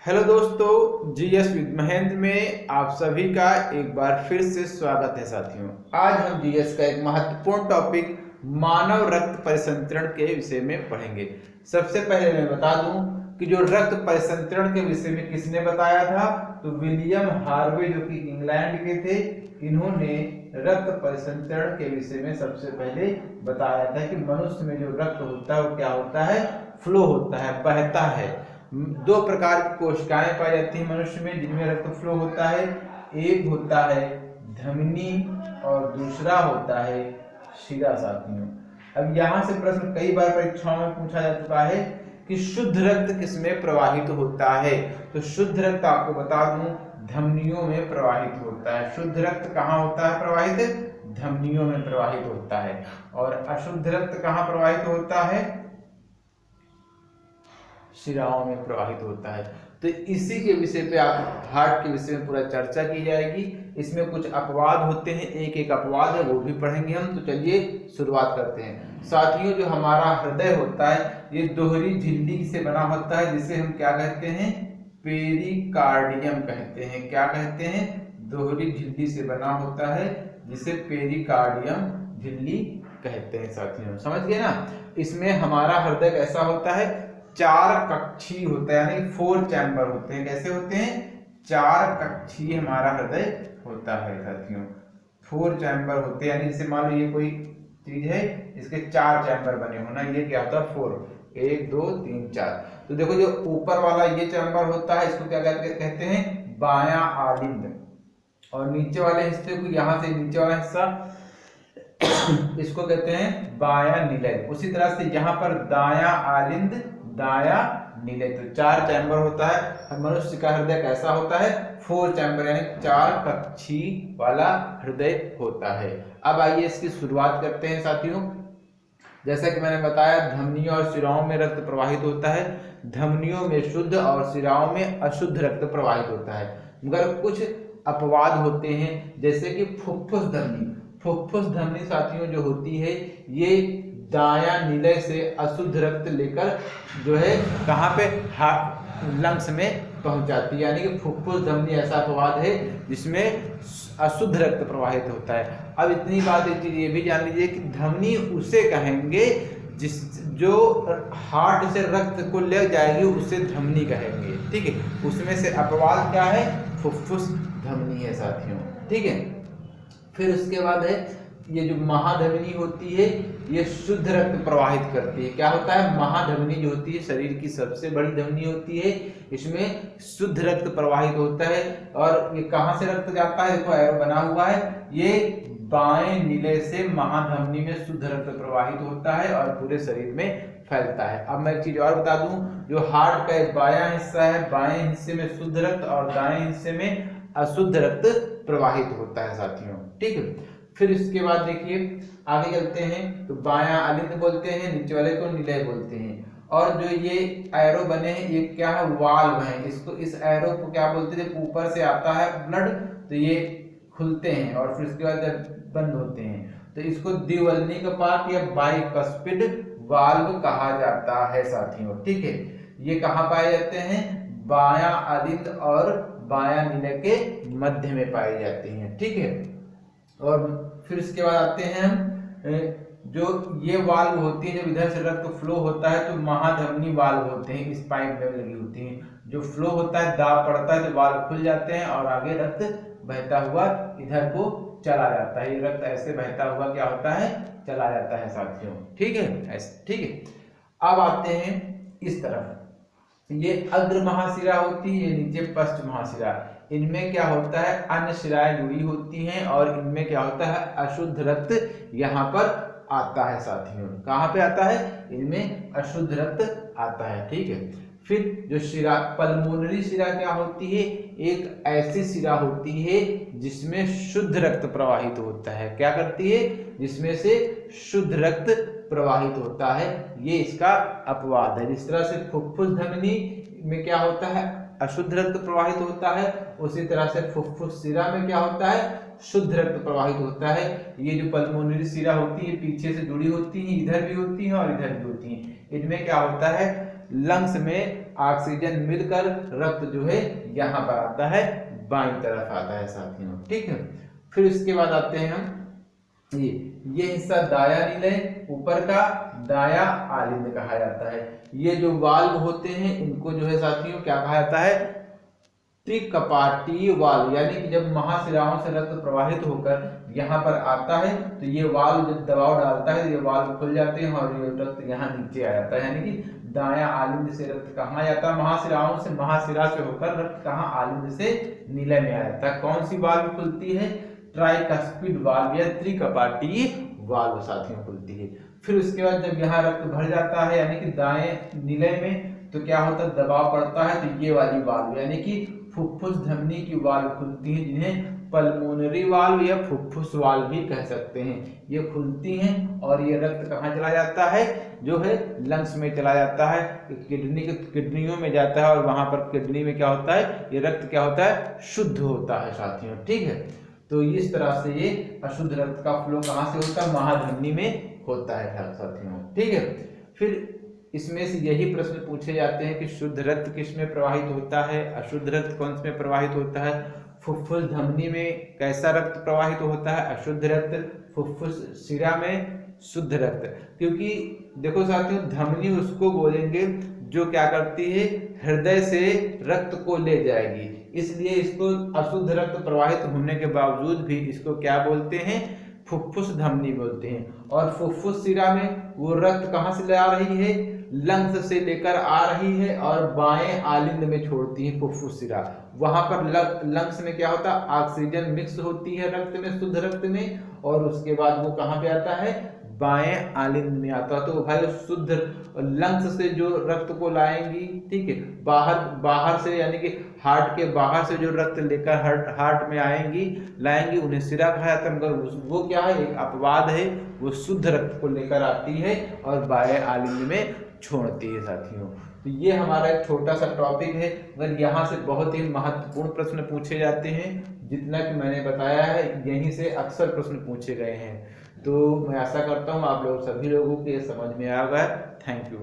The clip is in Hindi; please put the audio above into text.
हेलो दोस्तों, जीएस विद महेंद्र में आप सभी का एक बार फिर से स्वागत है साथियों। आज हम जीएस का एक महत्वपूर्ण टॉपिक मानव रक्त परिसंचरण के विषय में पढ़ेंगे। सबसे पहले मैं बता दूं कि जो रक्त परिसंचरण के विषय में किसने बताया था, तो विलियम हार्वे जो कि इंग्लैंड के थे, इन्होंने रक्त परिसंचरण के विषय में सबसे पहले बताया था कि मनुष्य में जो रक्त होता है वो क्या होता है, फ्लो होता है, बहता है। दो प्रकार की कोशिकाएं पाई जाती हैं मनुष्य में जिनमें रक्त फ्लो होता है। एक होता है धमनी और दूसरा होता है शिरा साथियों। अब यहाँ से प्रश्न कई बार परीक्षाओं में पूछा जा चुका है कि शुद्ध रक्त किसमें प्रवाहित होता है, तो शुद्ध रक्त आपको बता दूं धमनियों में प्रवाहित होता है। शुद्ध रक्त कहाँ होता है प्रवाहित, धमनियों में प्रवाहित होता है। और अशुद्ध रक्त कहाँ प्रवाहित होता है, शिराओं में प्रवाहित होता है। तो इसी के विषय पे आप हार्ट के विषय में पूरा चर्चा की जाएगी। इसमें कुछ अपवाद होते हैं, एक एक अपवाद है वो भी पढ़ेंगे हम। तो चलिए शुरुआत करते हैं साथियों। जो हमारा हृदय होता है ये दोहरी झिल्ली से बना होता है, जिसे हम क्या कहते हैं, पेरिकार्डियम कहते हैं। क्या कहते हैं, दोहरी झिल्ली से बना होता है जिसे पेरिकार्डियम झिल्ली कहते हैं साथियों। समझ गए ना। इसमें हमारा हृदय कैसा होता है, चार कक्षीय होता है, यानी 4 चैम्बर होते हैं। कैसे होते हैं, 4 कक्षीय हमारा हृदय होता है साथियों। 4 चैम्बर होते हैं, यानी जैसे मान लो ये कोई चीज है, इसके 4 चैम्बर बने होना, ये क्या होता है 4, 1 2 3 4। तो देखो जो ऊपर वाला ये चैम्बर होता है इसको क्या कहते हैं, बायां आलिंद। और नीचे वाले हिस्से को, यहाँ से नीचे वाला हिस्सा इसको कहते हैं बायां निलय। उसी तरह से यहाँ पर दायां आलिंद, दाया निलय। तो 4 चैम्बर होता है। मनुष्य का हृदय कैसा होता है, 4 चैम्बर यानी 4 कक्षीय वाला हृदय होता है। अब आइए इसकी शुरुआत करते हैं साथियों। जैसा कि मैंने बताया धमनियों और शिराओं में रक्त प्रवाहित होता है। धमनियों में शुद्ध और शिराओं में अशुद्ध रक्त प्रवाहित होता है, मगर कुछ अपवाद होते हैं, जैसे कि फुफ्फुस धमनी। फुफ्फुस धमनी साथियों जो होती है ये दायां निलय से अशुद्ध रक्त लेकर जो है कहाँ पे, लंग्स में पहुंच जाती है। यानी कि फुफ्फुस धमनी ऐसा अपवाद है जिसमें अशुद्ध रक्त प्रवाहित होता है। अब इतनी बात, एक चीज ये भी जान लीजिए कि धमनी उसे कहेंगे जो हार्ट से रक्त को ले जाएगी, उसे धमनी कहेंगे। ठीक है, उसमें से अपवाद क्या है, फुफ्फुस धमनी है साथियों। ठीक है, फिर उसके बाद है ये जो महाधमनी होती है ये शुद्ध रक्त प्रवाहित करती है। क्या होता है, महाधमनी जो होती है शरीर की सबसे बड़ी धमनी होती है, इसमें शुद्ध रक्त प्रवाहित होता है। और ये कहाँ से रक्त जाता है, देखो एरो बना हुआ है, ये बाएं निलय से महाधमनी में शुद्ध रक्त प्रवाहित होता है और पूरे शरीर में फैलता है। अब मैं एक चीज और बता दूं, जो हार्ट का एक बायां हिस्सा है, बाएं हिस्से में शुद्ध रक्त और दाएं हिस्से में अशुद्ध रक्त प्रवाहित होता है साथियों। ठीक है, फिर इसके बाद देखिए आगे चलते हैं। तो बायां आलिंद बोलते हैं, नीचे वाले को निलय बोलते हैं। और जो ये एरो बने हैं ये क्या है, वाल्व है। इसको, इस एरो को क्या बोलते हैं, ऊपर से आता है ब्लड तो ये खुलते हैं और फिर उसके बाद जब बंद होते हैं तो इसको द्विवल्नी का पार्ट या बाइकस्पिड वाल्व कहा जाता है साथियों। ठीक है, ये कहाँ पाए जाते हैं, बायां आलिंद और बायां निलय के मध्य में पाई जाती हैं। ठीक है, और फिर इसके बाद आते हैं हम, जो ये वाल्व होती है, जब इधर से रक्त फ्लो होता है तो महाधमनी वाल्व होते हैं, इस पाइप में लगी होती हैं। जो फ्लो होता है, दाब पड़ता है तो वाल्व खुल जाते हैं और आगे रक्त बहता हुआ इधर को चला जाता है। ये रक्त ऐसे बहता हुआ क्या होता है, चला जाता है साथियों। ठीक है, ऐसे। ठीक है, अब आते हैं इस तरफ। ये अग्र महाशिरा होती है, ये नीचे पश्च महाशिरा। इनमें क्या होता है, अन्य शिराएं जुड़ी होती हैं और इनमें क्या होता है, अशुद्ध रक्त यहाँ पर आता है साथियों। कहाँ पे आता है, इनमें अशुद्ध रक्त आता है। ठीक है, फिर जो शिरा, पल्मोनरी शिरा क्या होती है, एक ऐसी शिरा होती है जिसमें शुद्ध रक्त प्रवाहित होता है। क्या करती है, जिसमें से शुद्ध रक्त प्रवाहित होता है। ये इसका अपवाद है। जिस तरह से फुफ्फुस धमनी में क्या होता है, अशुद्ध रक्त प्रवाहित होता है, उसी तरह से फुफ्फुस शिरा में क्या होता है, शुद्ध रक्त प्रवाहित होता है। ये जो पल्मोनरी शिरा होती है पीछे से जुड़ी होती है, इधर भी होती है और इधर भी होती है। इनमें क्या होता है, लंग्स में ऑक्सीजन मिलकर रक्त जो है यहाँ पर आता है, बाईं तरफ आता है साथियों। ठीक है, फिर इसके बाद आते हैं हम ये हिस्सा दाया निलय, ऊपर का दाया आलिंद कहा जाता है। ये जो वाल्व होते हैं इनको जो है साथियों क्या कहा जाता है, त्रिकपाटीय वाल्व, यानी कि जब महाशिराओं से रक्त प्रवाहित होकर यहाँ पर आता है तो ये वाल्व जब दबाव डालता है तो ये वाल्व खुल जाते हैं और ये रक्त यहाँ नीचे आ जाता है, यानी कि दाया आलिंद से रक्त कहाँ जाता है, महाशिराओं से, महाशिरा से होकर रक्त कहाँ, आलिंद से निलय में आ जाता है। कौन सी वाल्व खुलती है, ट्राइकस्पिड वाल्व या त्रिकपाटीय वाल्व साथियों खुलती है। फिर उसके बाद जब यहाँ रक्त भर जाता है यानी कि दाएं निलय में तो क्या होता है, दबाव पड़ता है तो ये वाली वाल्व यानी कि फुफ्फुस धमनी की वाल्व खुलती है, जिन्हें पल्मोनरी वाल्व या फुफ्फुस वाल्व भी कह सकते हैं। ये खुलती हैं और ये रक्त कहाँ चला जाता है, जो है लंग्स में चला जाता है, किडनियों में जाता है और वहां पर किडनी में क्या होता है, ये रक्त क्या होता है, शुद्ध होता है साथियों। ठीक है, तो इस तरह से ये अशुद्ध रक्त का फ्लो कहाँ से होता है, महाधमनी में होता है साथियों। ठीक है, फिर इसमें से यही प्रश्न पूछे जाते हैं कि शुद्ध रक्त किस में प्रवाहित होता है, अशुद्ध रक्त कौन से में प्रवाहित होता है, फुफ्फुस धमनी में कैसा रक्त प्रवाहित होता है, अशुद्ध रक्त, फुफ्फुस शिरा में शुद्ध रक्त। क्योंकि देखो साथियों, धमनी उसको बोलेंगे जो क्या करती है, हृदय से रक्त को ले जाएगी, इसलिए इसको अशुद्ध रक्त प्रवाहित होने के बावजूद भी इसको क्या बोलते हैं, फुफ्फुस धमनी बोलते हैं। और फुफ्फुस शिरा में वो रक्त कहाँ से ले आ रही है, लंग्स से लेकर आ रही है और बाएं आलिंद में छोड़ती है फुफ्फुस शिरा। वहां पर लंग्स में क्या होता है, ऑक्सीजन मिक्स होती है रक्त में, शुद्ध रक्त में, और उसके बाद वो कहाँ पे आता है, बाएं आलिंद में आता है। तो भाई शुद्ध लंग्स से जो रक्त को लाएंगी, ठीक है, बाहर से यानी कि हार्ट के बाहर से जो रक्त लेकर हार्ट में लाएंगी, उन्हें शिरा कहा जाता है। मगर वो क्या है, एक अपवाद है, वो शुद्ध रक्त को लेकर आती है और बाएं आलिंद में छोड़ती है साथियों। तो ये हमारा एक छोटा सा टॉपिक है, मगर यहाँ से बहुत ही महत्वपूर्ण प्रश्न पूछे जाते हैं। जितना कि मैंने बताया है यहीं से अक्सर प्रश्न पूछे गए हैं। तो मैं आशा करता हूँ आप लोग सभी लोगों को ये समझ में आ गया। Thank you.